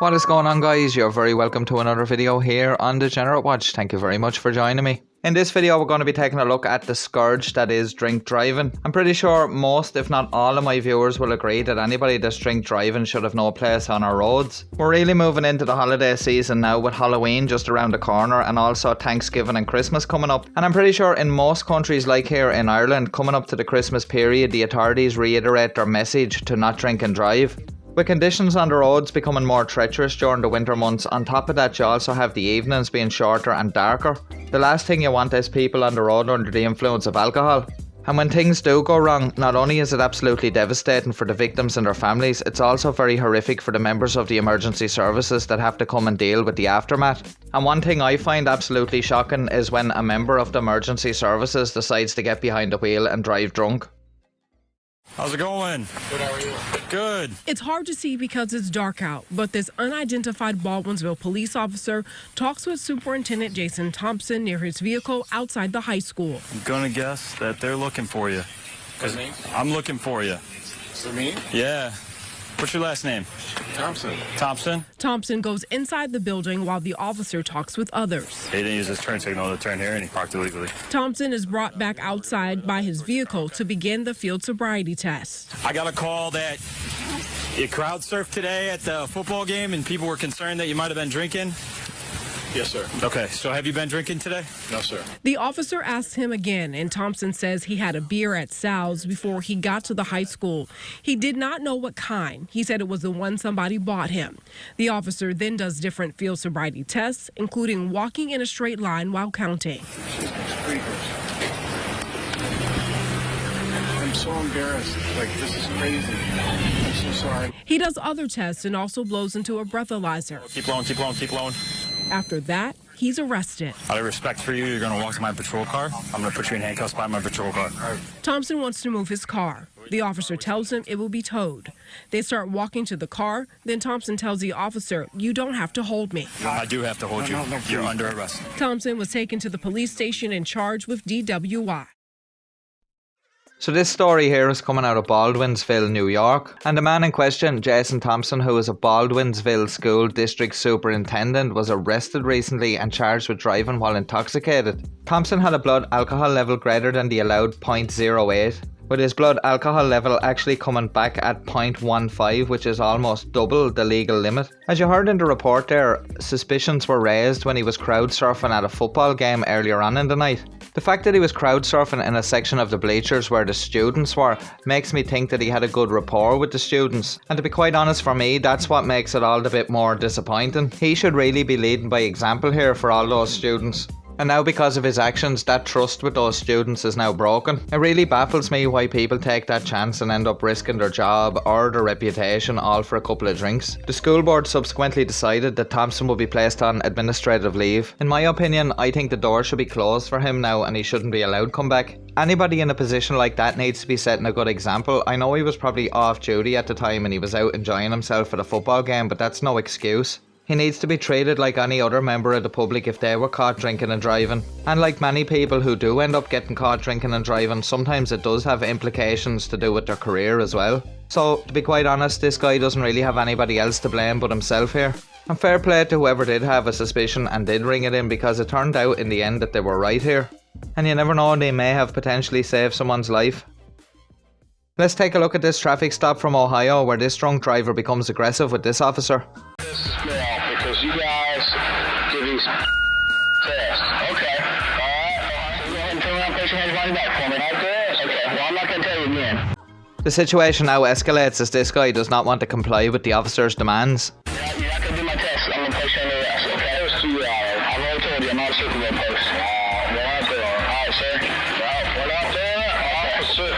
What is going on, guys? You're very welcome to another video here on Degenerate Watch. Thank you very much for joining me. In this video we're going to be taking a look at the scourge that is drink driving. I'm pretty sure most, if not all, of my viewers will agree that anybody that's drink driving should have no place on our roads. We're really moving into the holiday season now, with Halloween just around the corner and also Thanksgiving and Christmas coming up. And I'm pretty sure in most countries, like here in Ireland, coming up to the Christmas period, the authorities reiterate their message to not drink and drive. With conditions on the roads becoming more treacherous during the winter months, on top of that you also have the evenings being shorter and darker. The last thing you want is people on the road under the influence of alcohol. And when things do go wrong, not only is it absolutely devastating for the victims and their families, it's also very horrific for the members of the emergency services that have to come and deal with the aftermath. And one thing I find absolutely shocking is when a member of the emergency services decides to get behind the wheel and drive drunk. How's it going? Good, how are you? Good. It's hard to see because it's dark out, but this unidentified Baldwinsville police officer talks with Superintendent Jason Thompson near his vehicle outside the high school. I'm gonna guess that they're looking for you. What's me? I'm looking for you. For me? Yeah. What's your last name? Thompson. Thompson? Thompson goes inside the building while the officer talks with others. He didn't use his turn signal to turn here and he parked illegally. Thompson is brought back outside by his vehicle to begin the field sobriety test. I got a call that you crowd surfed today at the football game and people were concerned that you might have been drinking. Yes, sir. Okay, so have you been drinking today? No, sir. The officer asks him again, and Thompson says he had a beer at Sal's before he got to the high school. He did not know what kind. He said it was the one somebody bought him. The officer then does different field sobriety tests, including walking in a straight line while counting. I'm so embarrassed. Like, this is crazy. I'm so sorry. He does other tests and also blows into a breathalyzer. Keep blowing, keep blowing, keep blowing. After that, he's arrested. Out of respect for you, you're gonna walk to my patrol car. I'm gonna put you in handcuffs by my patrol car. Thompson wants to move his car. The officer tells him it will be towed. They start walking to the car. Then Thompson tells the officer, "You don't have to hold me." I do have to hold you. No, You're please. under arrest. Thompson was taken to the police station and charged with DUI. So this story here is coming out of Baldwinsville, New York, and the man in question, Jason Thompson, who is a Baldwinsville School District Superintendent, was arrested recently and charged with driving while intoxicated. Thompson had a blood alcohol level greater than the allowed 0.08, with his blood alcohol level actually coming back at 0.15, which is almost double the legal limit. As you heard in the report there, suspicions were raised when he was crowd surfing at a football game earlier on in the night. The fact that he was crowd surfing in a section of the bleachers where the students were makes me think that he had a good rapport with the students. And to be quite honest, for me, that's what makes it all the bit more disappointing. He should really be leading by example here for all those students. And now because of his actions, that trust with those students is now broken. It really baffles me why people take that chance and end up risking their job or their reputation all for a couple of drinks. The school board subsequently decided that Thompson will be placed on administrative leave. In my opinion, I think the door should be closed for him now and he shouldn't be allowed to come back. Anybody in a position like that needs to be setting a good example. I know he was probably off duty at the time and he was out enjoying himself at a football game, but that's no excuse. He needs to be treated like any other member of the public if they were caught drinking and driving. And like many people who do end up getting caught drinking and driving, sometimes it does have implications to do with their career as well. So, to be quite honest, this guy doesn't really have anybody else to blame but himself here. And fair play to whoever did have a suspicion and did ring it in, because it turned out in the end that they were right here. And you never know, they may have potentially saved someone's life. Let's take a look at this traffic stop from Ohio where this drunk driver becomes aggressive with this officer. Because you guys do these tests. Okay. Alright. So go ahead and turn around and place your hands behind your back for me. Okay. Well, I'm not going to tell you again. The situation now escalates as this guy does not want to comply with the officer's demands. You're not going to do my test. I'm going to place you under arrest. Okay? There's 2 hours. I've already told you I'm not a circle road post. We're out there. Alright, sir. We're out there. Officer.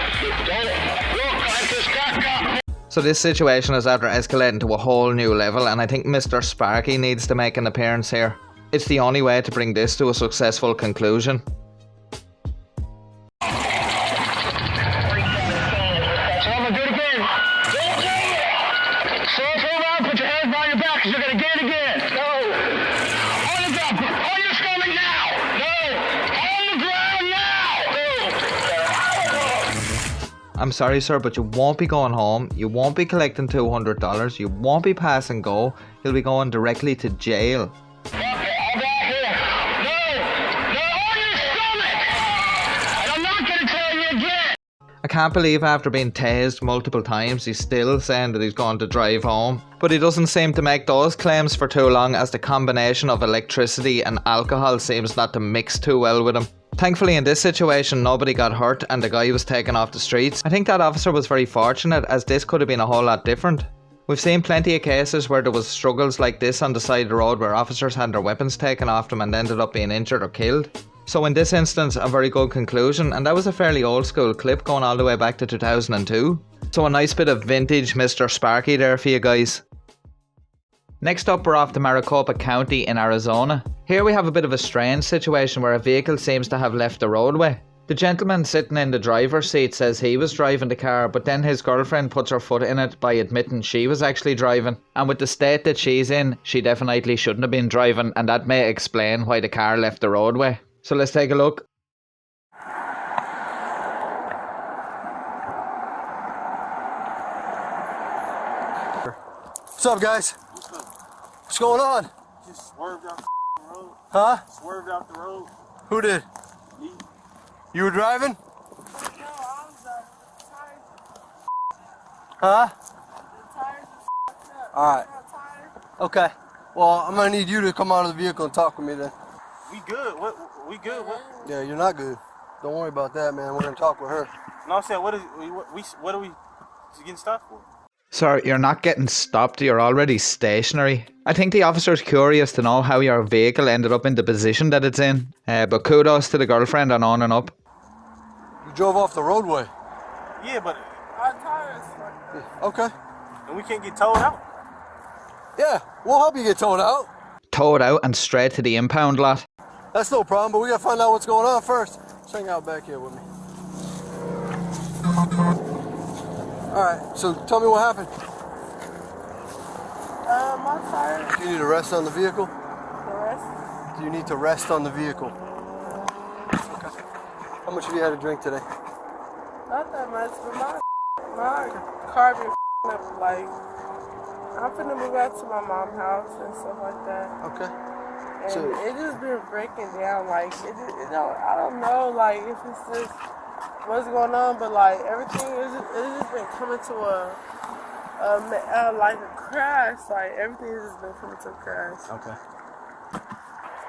Don't look like this cock. So this situation is after escalating to a whole new level, and I think Mr. Sparky needs to make an appearance here. It's the only way to bring this to a successful conclusion. Put your hands behind your back because you're going to get it again. No. On the ground. On your stomach now. No. On the ground now. No. I'm sorry sir, but you won't be going home, you won't be collecting $200, you won't be passing go, you'll be going directly to jail. Okay, I'll be out here. No, on your stomach! And I'm not gonna tell you again! I can't believe after being tased multiple times he's still saying that he's going to drive home. But he doesn't seem to make those claims for too long, as the combination of electricity and alcohol seems not to mix too well with him. Thankfully in this situation nobody got hurt and the guy was taken off the streets. I think that officer was very fortunate, as this could have been a whole lot different. We've seen plenty of cases where there was struggles like this on the side of the road where officers had their weapons taken off them and ended up being injured or killed. So in this instance, a very good conclusion, and that was a fairly old school clip going all the way back to 2002. So a nice bit of vintage Mr. Sparky there for you guys. Next up, we're off to Maricopa County in Arizona. Here we have a bit of a strange situation where a vehicle seems to have left the roadway. The gentleman sitting in the driver's seat says he was driving the car, but then his girlfriend puts her foot in it by admitting she was actually driving. And with the state that she's in, she definitely shouldn't have been driving, and that may explain why the car left the roadway. So let's take a look. What's up, guys? What's going on? Just swerved out the road. Huh? Swerved out the road. Who did? Me. You were driving? No, I was driving. Huh? The tires are fucked up. Alright. Okay. Well, I'm gonna need you to come out of the vehicle and talk with me then. We good. What? We good. What? Yeah, you're not good. Don't worry about that, man. We're gonna talk with her. No, I'm saying, what are we getting stopped for? Sir, you're not getting stopped, you're already stationary. I think the officer's curious to know how your vehicle ended up in the position that it's in. But kudos to the girlfriend and on and up. You drove off the roadway. Yeah, but our tires. Yeah, okay. And we can't get towed out. Yeah, we'll help you get towed out. Towed out and straight to the impound lot. That's no problem, but we gotta find out what's going on first. Just hang out back here with me. Alright, so tell me what happened. My tires. Do you need to rest on the vehicle? Rest? Do you need to rest on the vehicle? Okay. How much have you had to drink today? Not that much, but my car been up. Like, I'm finna move out to my mom's house and stuff like that. Okay. And So it just been breaking down. Like, I don't know, like, if it's just what's going on, but like everything it's just been coming to like a crash. Like everything has just been coming to a crash. okay.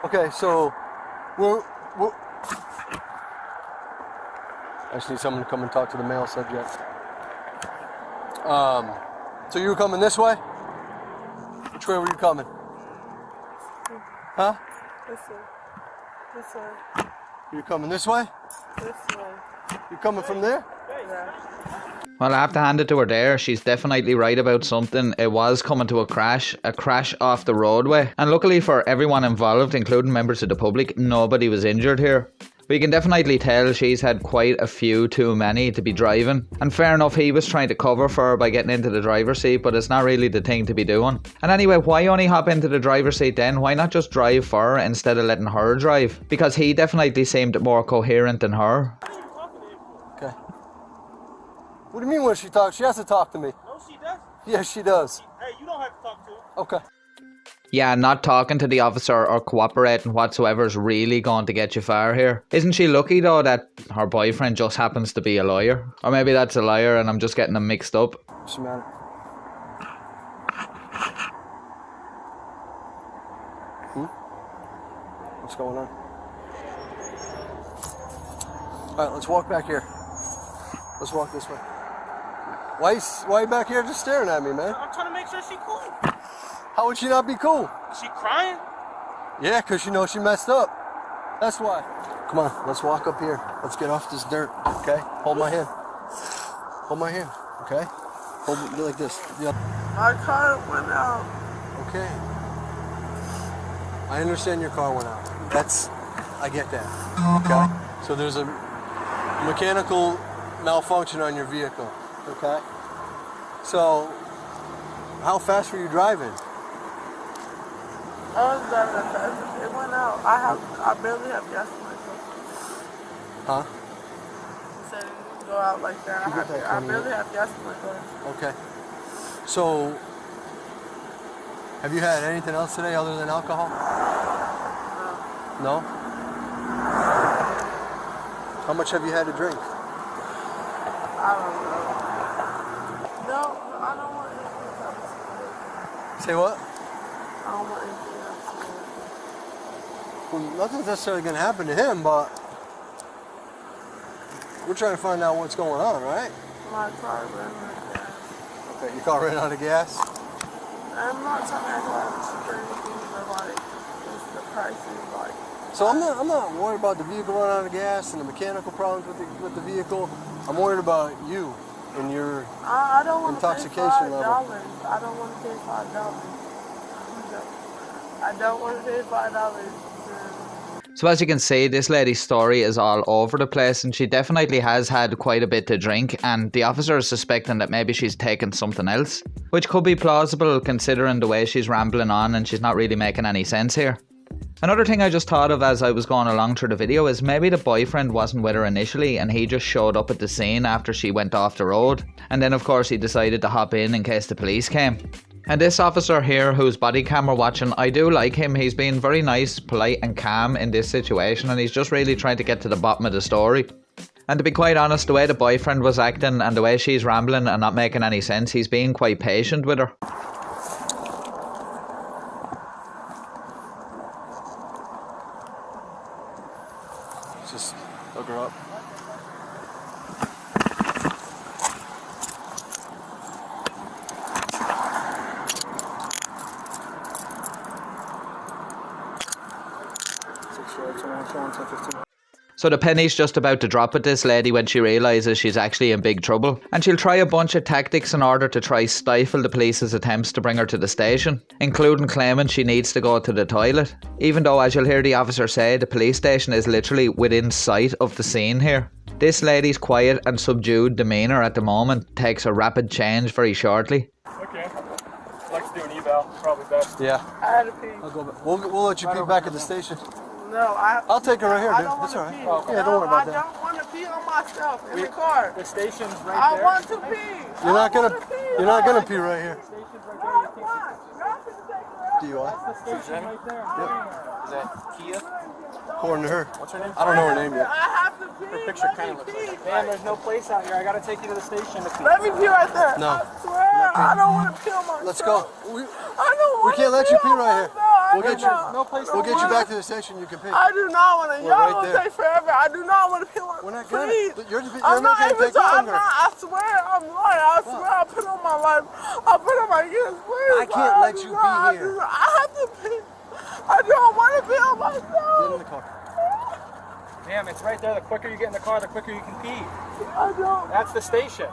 Okay, so we're I just need someone to come and talk to the male subject. So you were coming this way? Which way were you coming? Huh? This way. You coming this way? This way. You coming from there? Yeah. Well, I have to hand it to her there. She's definitely right about something. It was coming to a crash off the roadway. And luckily for everyone involved, including members of the public, nobody was injured here. But you can definitely tell she's had quite a few too many to be driving. And fair enough, he was trying to cover for her by getting into the driver's seat, but it's not really the thing to be doing. And anyway, why only hop into the driver's seat then? Why not just drive for her instead of letting her drive? Because he definitely seemed more coherent than her. Okay. What do you mean when she talks? She has to talk to me. No, she does. Yes, she does. Hey, you don't have to talk to her. Okay. Yeah, not talking to the officer or cooperating whatsoever is really going to get you far here. Isn't she lucky though that her boyfriend just happens to be a lawyer? Or maybe that's a liar and I'm just getting them mixed up. What's the matter? What's going on? Alright, let's walk back here. Let's walk this way. Why you back here just staring at me, man? I'm trying to make sure she's cool. How would she not be cool? Is she crying? Yeah, because she knows she messed up. That's why. Come on, let's walk up here. Let's get off this dirt, okay? Hold my hand. Hold my hand, okay? Hold me like this. Yeah. My car went out. Okay. I understand your car went out. I get that, okay? So there's a mechanical malfunction on your vehicle, okay? So, how fast were you driving? I was driving that fast. It went out. I barely have gas in my car. Huh? So go out like that. I barely have gas in my car. Okay. So, have you had anything else today other than alcohol? No? How much have you had to drink? I don't know. No, I don't want anything else. Say what? I don't want anything else. Well, nothing's necessarily going to happen to him, but we're trying to find out what's going on, right? My car ran out of gas. Okay, your car ran out of gas? I'm not trying to act like cheap or anything, but like, it's the price is like. So I'm not worried about the vehicle running out of gas and the mechanical problems with the vehicle. I'm worried about you and your I don't want intoxication to pay $5. level. I don't want to pay $5. I don't want to pay $5. So as you can see, this lady's story is all over the place, and she definitely has had quite a bit to drink, and the officer is suspecting that maybe she's taken something else, which could be plausible considering the way she's rambling on and she's not really making any sense here. Another thing I just thought of as I was going along through the video is maybe the boyfriend wasn't with her initially and he just showed up at the scene after she went off the road, and then of course he decided to hop in case the police came. And this officer here who's body camera watching, I do like him. He's been very nice, polite and calm in this situation, and he's just really trying to get to the bottom of the story. And to be quite honest, the way the boyfriend was acting and the way she's rambling and not making any sense, he's being quite patient with her. Just hook her up. So the penny's just about to drop at this lady when she realises she's actually in big trouble, and she'll try a bunch of tactics in order to try stifle the police's attempts to bring her to the station, including claiming she needs to go to the toilet, even though, as you'll hear the officer say, the police station is literally within sight of the scene here. This lady's quiet and subdued demeanour at the moment takes a rapid change very shortly. Okay. I'd like to do an eval, probably best. Yeah. I had to pee. I'll go back. We'll let you pee back at the station. No, I'll take her right here, I dude. don't That's want all to right. pee. Yeah, don't worry about I that. don't want to pee on myself in the car. The station's right I there. want to pee. You're not I gonna wanna pee. you're not gonna pee right here. The station's right No, there. I'm not. Y'all can take her. DUI. The station's right there. Yep. Is that Kia? According to her. What's her name? I don't know her name yet. I have to pee. Her picture Let kind me of looks pee. like it. Man, there's no place out here. I gotta take you to the station to pee. Let me pee right there. No. I swear, I don't want to pee on myself. Let's go. I don't want can't let you pee right here. We'll get you. No place. We'll get you back to the station. You can pee. I do not want to. We're Y'all right gonna there. take forever. I do not want to pee on. We're not gonna. Please. You're I'm not gonna even take I'm longer. not. I swear, I'm lying. I swear, I put on my life. I put on my years. Please. I can't let you be here. I have to pee. I don't want to pee on Get in myself. the car. Damn, it's right there. The quicker you get in the car, the quicker you can pee. I don't That's the station.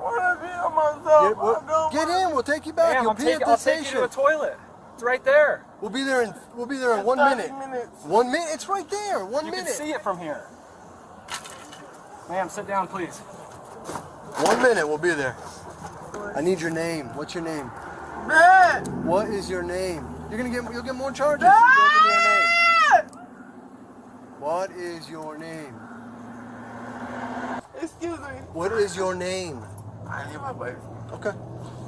want to pee on myself. Get in. We'll take you back. Damn, You'll pee at the I'll take you to station. the toilet. It's right there. We'll be there in 1 minute. 30 minutes. 1 minute. It's right there. 1 You minute. can see it from here. Ma'am, sit down, please. 1 minute. We'll be there. I need your name. What's your name? Man. What is your name? You'll get more charges. You don't give me your name. What is your name? Excuse me. What is your name? I need my boyfriend. Okay.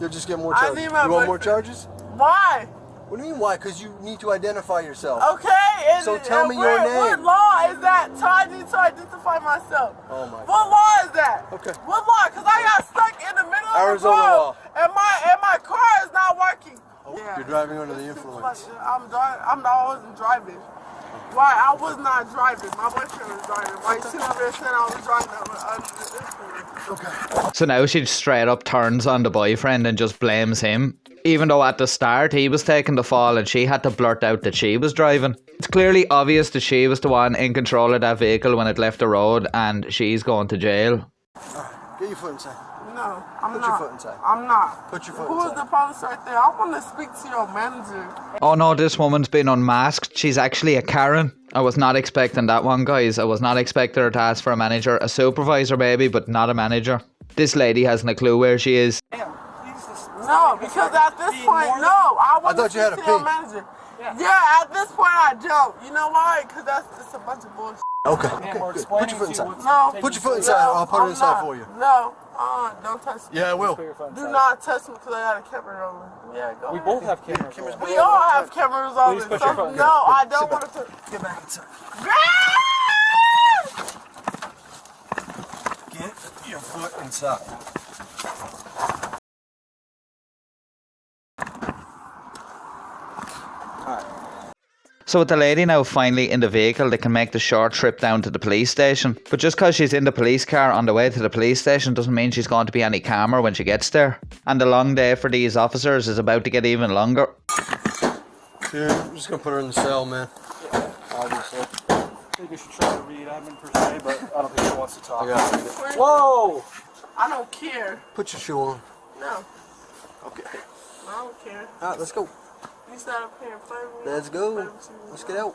You'll just get more I charges. need my You want more boyfriend. charges? Why? What do you mean why? Because you need to identify yourself. Okay. So tell me your What name. law is that? So I need to identify myself. Oh my God. What law is that? Okay. What law? Because I got stuck in the middle of Arizona the road, law. and my car is not working. Oh, you're driving under the influence. I wasn't driving. Why? I was not driving. My boyfriend was driving. Why you sitting over there saying I was driving under the influence? Okay. So now she straight up turns on the boyfriend and just blames him, even though at the start he was taking the fall and she had to blurt out that she was driving. It's clearly obvious that she was the one in control of that vehicle when it left the road, and she's going to jail. Get your foot inside. No, I'm Put not. your foot inside. I'm not. Put your foot Who is inside. the police right there? I want to speak to your manager. Oh no, this woman's been unmasked. She's actually a Karen. I was not expecting that one, guys. I was not expecting her to ask for a manager. A supervisor maybe, but not a manager. This lady hasn't a clue where she is. Damn, please just... No, because at this point, no. I want to thought you had speak a to your pee. manager. Yeah, at this point I don't. You know why? Because it's a bunch of bullshit. Okay. Good. Put your foot inside. No. Put your foot inside. I'll put it inside for you. No. Don't touch me. Yeah, I will. Do not touch me because I got a camera rolling. Yeah, go We ahead. both have cameras. We all have cameras on. Please put your phone. No, I don't want to. Get back inside. Get your foot inside. So with the lady now finally in the vehicle, they can make the short trip down to the police station. But just because she's in the police car on the way to the police station doesn't mean she's going to be any calmer when she gets there. And the long day for these officers is about to get even longer. Dude, I'm just gonna put her in the cell, man. Yeah, obviously. I think you should try to read admin per se, but I don't think she wants to talk. I gotta read it. Whoa! I don't care. Put your shoe on. No, Okay. I don't care. Alright, let's go. You start up here and play with me. Let's go. Let's get out.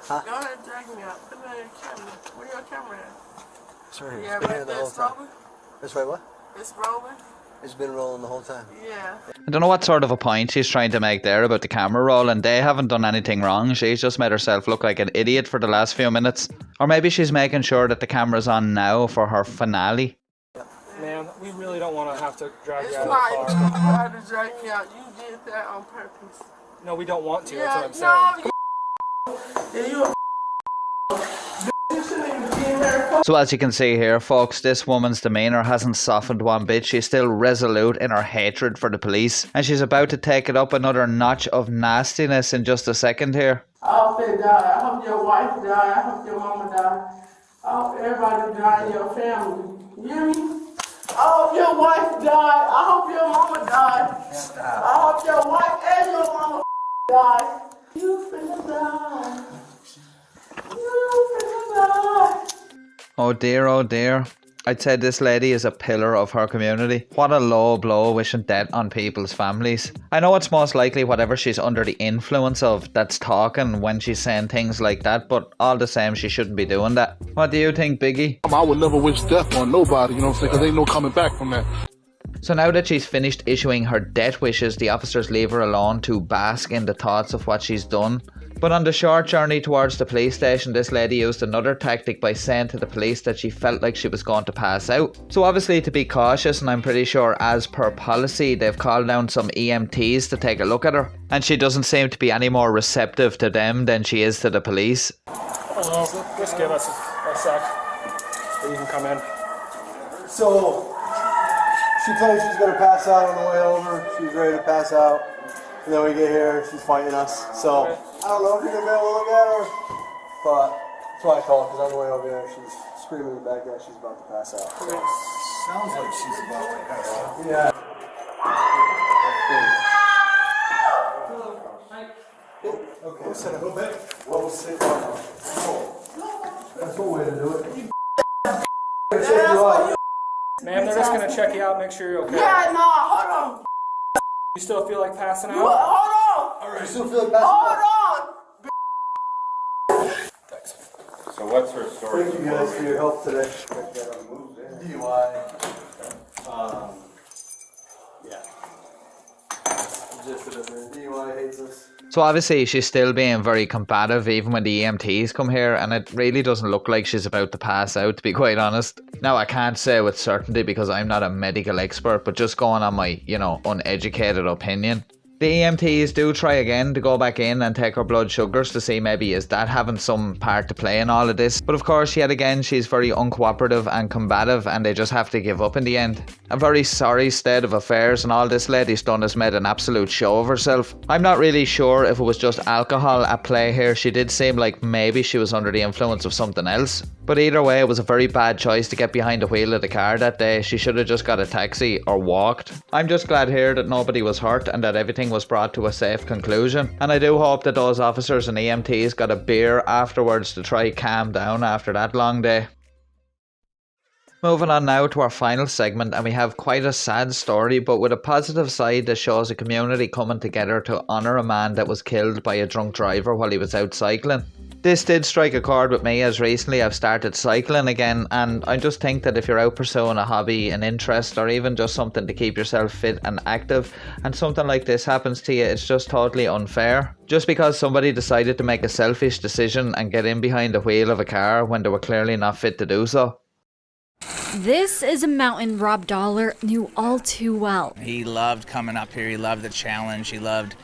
Go ahead and drag me out. Put it on your camera. Where your camera at? It's right here. Yeah, It's been here right the there. whole It's time. rolling. That's right, what? It's rolling. It's been rolling the whole time. Yeah. I don't know what sort of a point she's trying to make there about the camera roll, and they haven't done anything wrong. She's just made herself look like an idiot for the last few minutes. Or maybe she's making sure that the camera's on now for her finale. Man, we really don't want to have to drag It's you out not of the even car. trying to drag me out. You did that on purpose. No, we don't want to. Yeah, That's what I'm saying. no, you a you shouldn't even be in there. So as you can see here, folks, this woman's demeanour hasn't softened one bit. She's still resolute in her hatred for the police, and she's about to take it up another notch of nastiness in just a second here. I hope they die. I hope your wife die. I hope your mama die. I hope everybody die in your family. You hear me? I hope your wife die. I hope your mama die. I hope your wife and your mama die. You finna die. You finna die. Oh dear, oh dear. I'd say this lady is a pillar of her community. What a low blow wishing death on people's families. I know it's most likely whatever she's under the influence of that's talking when she's saying things like that, but all the same she shouldn't be doing that. What do you think, Biggie? I would never wish death on nobody, you know what I'm saying, because ain't no coming back from that. So now that she's finished issuing her death wishes, the officers leave her alone to bask in the thoughts of what she's done. But on the short journey towards the police station, this lady used another tactic by saying to the police that she felt like she was going to pass out. So obviously to be cautious, and I'm pretty sure as per policy, they've called down some EMTs to take a look at her. And she doesn't seem to be any more receptive to them than she is to the police. Hello. Just give us a sec. You can come in. So, she claims she's going to pass out on the way over. She's ready to pass out. And then we get here, she's fighting us. So, I don't know if you're going to be able to look at her, but that's why I called, because on the way over there, she's screaming in the back that she's about to pass out. Sounds like she's about to pass out. Yeah. Okay, sit up. Whoa, sit down. That's one way to do it. Ma'am, they're just going to check you out, make sure you're okay. Yeah, no, hold on. You still feel like passing out? Hold on. Alright, still feel like passing Hold out. on. So what's her story? Thank you guys for your help today. DUI. Yeah. Just a different DUI hates us. So obviously she's still being very combative even when the EMTs come here, and it really doesn't look like she's about to pass out, to be quite honest. Now I can't say with certainty because I'm not a medical expert, but just going on my, uneducated opinion. The EMTs do try again to go back in and take her blood sugars to see maybe is that having some part to play in all of this. But of course, yet again, she's very uncooperative and combative, and they just have to give up in the end. A very sorry state of affairs, and all this lady's done is made an absolute show of herself. I'm not really sure if it was just alcohol at play here. She did seem like maybe she was under the influence of something else. But either way, it was a very bad choice to get behind the wheel of the car that day. She should have just got a taxi or walked. I'm just glad here that nobody was hurt and that everything was brought to a safe conclusion. And I do hope that those officers and EMTs got a beer afterwards to try calm down after that long day. Moving on now to our final segment, and we have quite a sad story, but with a positive side that shows a community coming together to honour a man that was killed by a drunk driver while he was out cycling. This did strike a chord with me as recently I've started cycling again, and I just think that if you're out pursuing a hobby, an interest, or even just something to keep yourself fit and active, and something like this happens to you, it's just totally unfair. Just because somebody decided to make a selfish decision and get in behind the wheel of a car when they were clearly not fit to do so. This is a mountain Rob Dollar knew all too well. He loved coming up here. He loved the challenge. He loved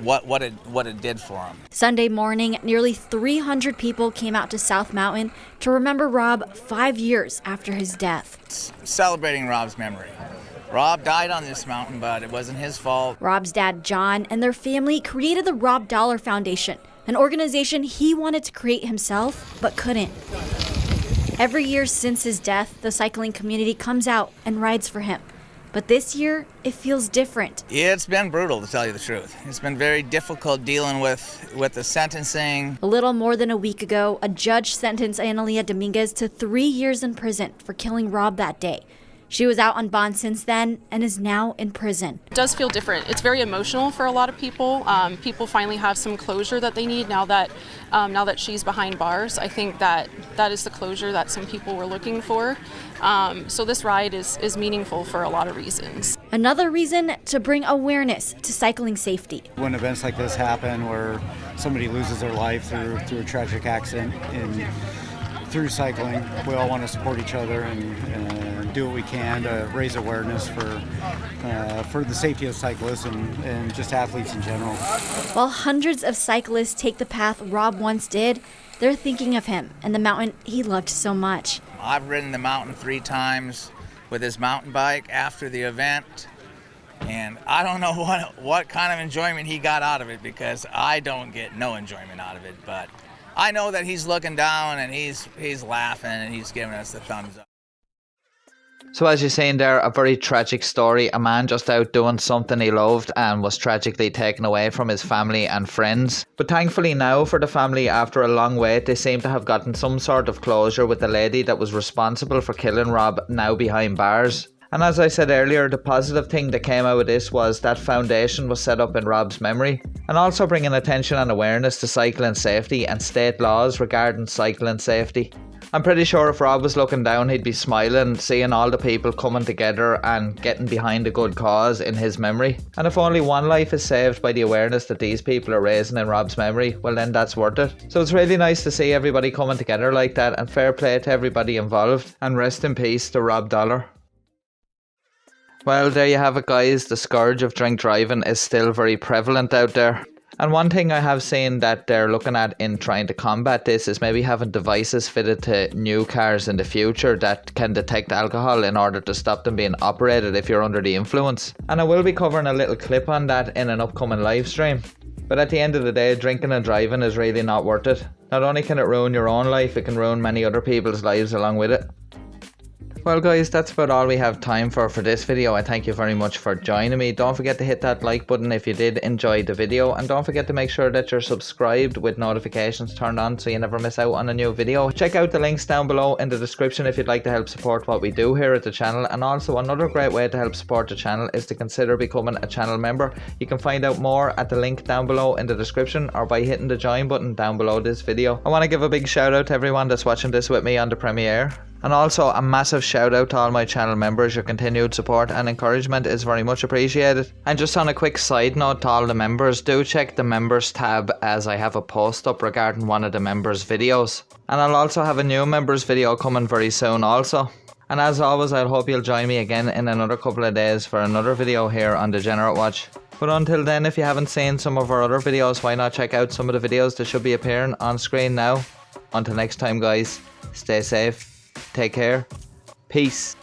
what it did for him. Sunday morning, nearly 300 people came out to South Mountain to remember Rob 5 years after his death. Celebrating Rob's memory. Rob died on this mountain, but it wasn't his fault. Rob's dad, John, and their family created the Rob Dollar Foundation, an organization he wanted to create himself, but couldn't. Every year since his death, the cycling community comes out and rides for him. But this year, it feels different. It's been brutal, to tell you the truth. It's been very difficult dealing with the sentencing. A little more than a week ago, a judge sentenced Analia Dominguez to 3 years in prison for killing Rob that day. She was out on bond since then and is now in prison. It does feel different. It's very emotional for a lot of people. People finally have some closure that they need now that she's behind bars. I think that is the closure that some people were looking for. So this ride is meaningful for a lot of reasons. Another reason to bring awareness to cycling safety. When events like this happen, where somebody loses their life through a tragic accident through cycling, we all want to support each other and do what we can to raise awareness for the safety of cyclists and just athletes in general. While hundreds of cyclists take the path Rob once did, they're thinking of him and the mountain he loved so much. I've ridden the mountain 3 times with his mountain bike after the event, and I don't know what kind of enjoyment he got out of it, because I don't get no enjoyment out of it, but I know that he's looking down and he's laughing and he's giving us the thumbs up. So as you're saying there, a very tragic story. A man just out doing something he loved and was tragically taken away from his family and friends. But thankfully now for the family, after a long wait, they seem to have gotten some sort of closure with the lady that was responsible for killing Rob, now behind bars. And as I said earlier, the positive thing that came out of this was that foundation was set up in Rob's memory, and also bringing attention and awareness to cycling safety and state laws regarding cycling safety. I'm pretty sure if Rob was looking down, he'd be smiling, seeing all the people coming together and getting behind a good cause in his memory. And if only one life is saved by the awareness that these people are raising in Rob's memory, well then that's worth it. So it's really nice to see everybody coming together like that, and fair play to everybody involved, and rest in peace to Rob Dollar. Well, there you have it guys, the scourge of drink driving is still very prevalent out there. And one thing I have seen that they're looking at in trying to combat this is maybe having devices fitted to new cars in the future that can detect alcohol in order to stop them being operated if you're under the influence. And I will be covering a little clip on that in an upcoming live stream. But at the end of the day, drinking and driving is really not worth it. Not only can it ruin your own life, it can ruin many other people's lives along with it. Well guys, that's about all we have time for this video. I thank you very much for joining me. Don't forget to hit that like button if you did enjoy the video, and don't forget to make sure that you're subscribed with notifications turned on so you never miss out on a new video. Check out the links down below in the description if you'd like to help support what we do here at the channel. And also another great way to help support the channel is to consider becoming a channel member. You can find out more at the link down below in the description or by hitting the join button down below this video. I want to give a big shout out to everyone that's watching this with me on the premiere. And also a massive shout out to all my channel members. Your continued support and encouragement is very much appreciated. And just on a quick side note to all the members, do check the members tab as I have a post up regarding one of the members videos. And I'll also have a new members video coming very soon also. And as always, I hope you'll join me again in another couple of days for another video here on Degenerate Watch. But until then, if you haven't seen some of our other videos, why not check out some of the videos that should be appearing on screen now. Until next time guys, stay safe. Take care. Peace.